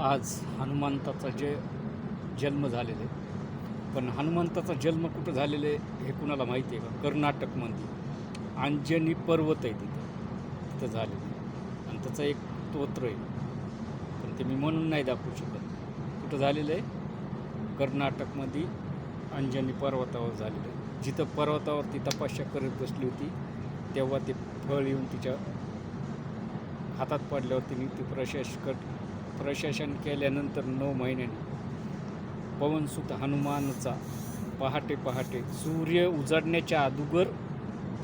आज हनुमंताचा जन्म झालेला आहे. पण हनुमंताचा जन्म कुठं झालेला आहे हे कुणाला माहिती आहे का? कर्नाटकमध्ये अंजनी पर्वत आहे तिथं झालेलं आहे. आणि त्याचा एक स्तोत्र आहे, पण ते मी म्हणून नाही दाखवू शकत. कुठं झालेलं आहे? कर्नाटकमध्ये अंजनी पर्वतावर झालेलं आहे. जिथं पर्वतावरती तपस्या करत बसली होती तेव्हा ते फळ येऊन तिच्या हातात पडल्यावर तिने ती प्रशासन केल्यानंतर 9 महिन्यांनी पवनसुत हनुमानचा पहाटे पहाटे सूर्य उजाडण्याच्या अगोदर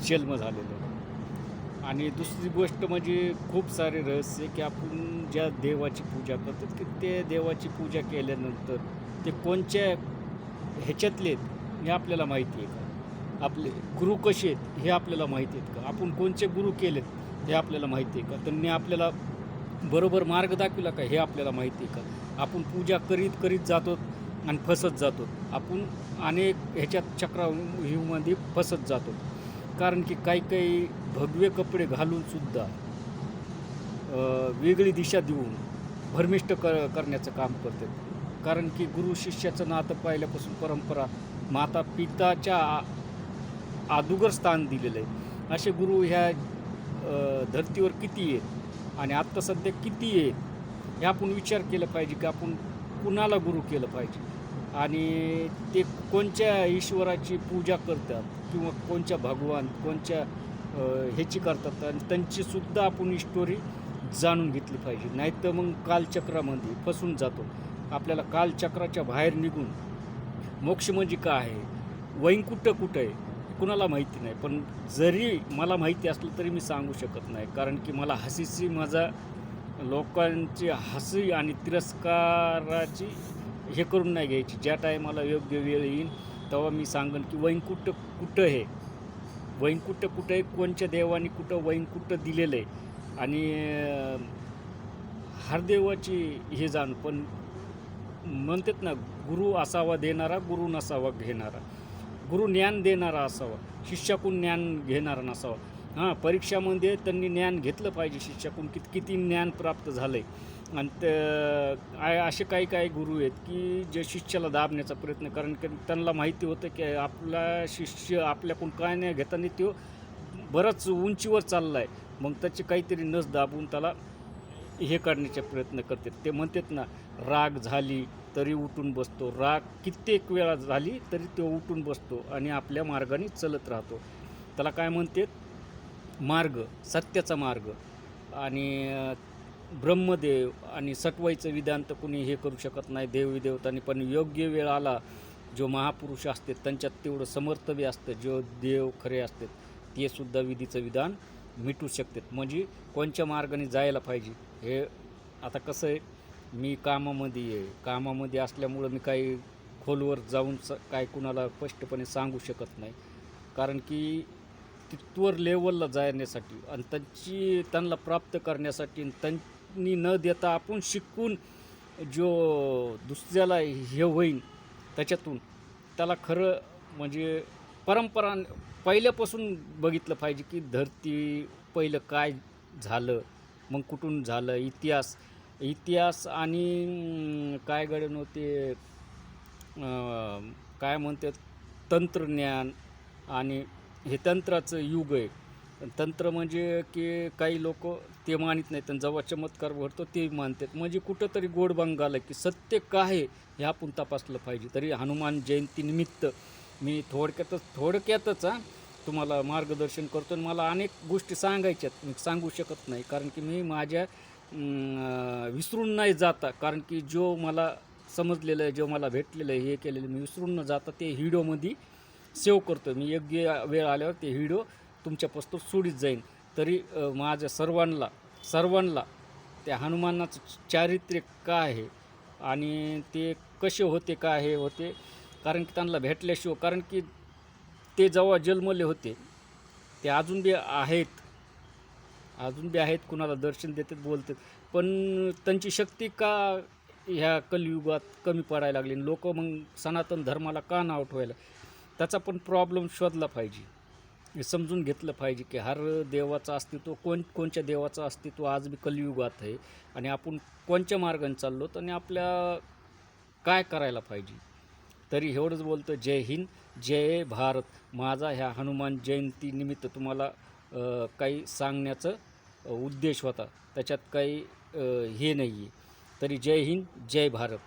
जन्म झालेला आहे. आणि दुसरी गोष्ट म्हणजे खूप सारे रहस्य की आपण ज्या देवाची पूजा करतो की ते देवाची पूजा केल्यानंतर ते कोणत्या ह्याच्यातले आहेत हे आपल्याला माहिती आहे का? आपले गुरु कसे आहेत हे आपल्याला माहिती आहेत का? आपण कोणते गुरु केलेत हे आपल्याला माहिती आहे का? त्यांनी आपल्याला बरोबर मार्ग दाखविला का हे आपल्याला माहिती आहे का? आपण पूजा करीत जातो आणि फसत जातो. आपण अनेक ह्याच्यात चक्रव्यूहामध्ये फसत जातो. कारण की काही भगवे कपडे घालूनसुद्धा वेगळी दिशा देऊन भ्रमिष्ट करण्याचं काम करतात. कारण की गुरु शिष्याचं नातं पहिल्यापासून परंपरा माता पिताच्या अगोदर स्थान दिलेलं आहे. असे गुरु ह्या धर्तीवर किती आहेत आणि आत्ता सध्या किती आहेत हे आपण विचार केला पाहिजे की आपण कुणाला गुरु केलं पाहिजे आणि ते कोणत्या ईश्वराची पूजा करतात किंवा कोणत्या भगवान कोणत्या ह्याची करतात आणि त्यांचीसुद्धा आपण स्टोरी जाणून घेतली पाहिजे. नाही तर मग कालचक्रामध्ये फसून जातो. आपल्याला कालचक्राच्या बाहेर निघून मोक्ष म्हणजे काय आहे, वैकुंठ कुठं आहे कुणाला माहिती नाही. पण जरी मला माहिती असलं तरी मी सांगू शकत नाही. कारण की मला हसीची मजा लोकांची हसी आणि तिरस्काराची हे करून नाही घ्यायची. ज्या टायमाला योग्य वेळ येईल तेव्हा मी सांगेन की वैकुंठ कुठं आहे, वैकुंठ कुठं आहे, कोणत्या देवाने कुठं वैकुंठ दिलेलं आहे आणि हर देवाची हे जाण. पण म्हणतात ना, गुरु असावा देणारा, गुरु नसावा घेणारा. गुरु ज्ञान देणारा असावा, शिष्याकडून ज्ञान घेणारा नसावा. हां, परीक्षामध्ये त्यांनी ज्ञान घेतलं पाहिजे शिष्याकडून किती ज्ञान प्राप्त झालं आहे. आणि असे काही गुरु आहेत की जे शिष्याला दाबण्याचा प्रयत्न, कारण की त्यांना माहिती होतं की आपला शिष्य आपल्याकडून काय नाही घेताना तो बराच उंचीवर चालला आहे. मग त्याची काहीतरी नस दाबून त्याला हे करण्याचा प्रयत्न करतात. ते म्हणतात ना, राग झाली तरी उठून बसतो, राग कित्येक वेळा झाली तरी तो उठून बसतो आणि आपल्या मार्गाने चलत राहतो. त्याला काय म्हणतात? मार्ग, सत्याचा मार्ग. आणि ब्रह्मदेव आणि सटवाईचं विधान तर कुणी हे करू शकत नाही देवी देवतांनी. पण योग्य वेळ आला, जो महापुरुष असते त्यांच्यात तेवढं समर्थव्य असतं, जो देव खरे असतात ते सुद्धा विधीचं विधान मिटू शकतात. म्हणजे कोणत्या मार्गाने जायला पाहिजे हे. आता कसं आहे, मी कामामध्ये असल्यामुळं मी काही खोलवर जाऊन काय कुणाला स्पष्टपणे सांगू शकत नाही. कारण की तिथवर लेवलला जाण्यासाठी आणि त्यांना प्राप्त करण्यासाठी त्यांनी न देता आपण शिकून जो दुसऱ्याला हे होईन त्याच्यातून त्याला खरं म्हणजे परंपरा पहिल्यापासून बघितलं पाहिजे की धरती पहिलं काय झालं, मग कुठून झालं, इतिहास आणि काय घडण होते, काय म्हणतात, तंत्रज्ञान. आणि हे तंत्राचं युग आहे. तंत्र म्हणजे की काही लोक ते मानित नाहीत आणि जेव्हा चमत्कार घडतो ते मानतात. म्हणजे कुठंतरी गोड बंगाल आहे की सत्य काय आहे हे आपण तपासलं पाहिजे. तरी हनुमान जयंतीनिमित्त मी थोडक्यातच तुम्हाला मार्गदर्शन करतो. आणि मला अनेक गोष्टी सांगायच्यात, मी सांगू शकत नाही. कारण की मी माझ्या विसरून नाही जाता, कारण की जो मला समजलेलं आहे, जो मला भेटलेलं आहे, हे केलेलं मी विसरून न जाता ते व्हिडिओमध्ये सेव्ह करतो. मी योग्य वेळ आल्यावर ते व्हिडिओ तुमच्यापासून सोडीत जाईन. तरी माझ्या सर्वांना त्या हनुमानाचं चारित्र्य काय आहे आणि ते कसे होते, काय हे होते, कारण की त्यांना भेटल्याशिवाय, कारण की ते जेव्हा जन्मले होते ते अजून बी आहेत, कुणाला दर्शन देतात, बोलतात. पण त्यांची शक्ती का ह्या कलियुगात कमी पडायला लागली, लोक मग सनातन धर्माला का नाव ठेवायला, त्याचा पण प्रॉब्लेम शोधला पाहिजे. हे समजून घेतलं पाहिजे की हर देवाचं अस्तित्व कोणच्या देवाचं अस्तित्व आज बी कलियुगात आहे आणि आपण कोणच्या मार्गाने चाललो आणि आपल्या काय करायला पाहिजे. तरी एवढंच बोलतो, जय हिंद, जय भारत. माझा ह्या हनुमान जयंतीनिमित्त तुम्हाला काही सांगण्याचं उद्देश होता, त्याच्यात काही हे नाही आहे. तरी जय हिंद, जय भारत.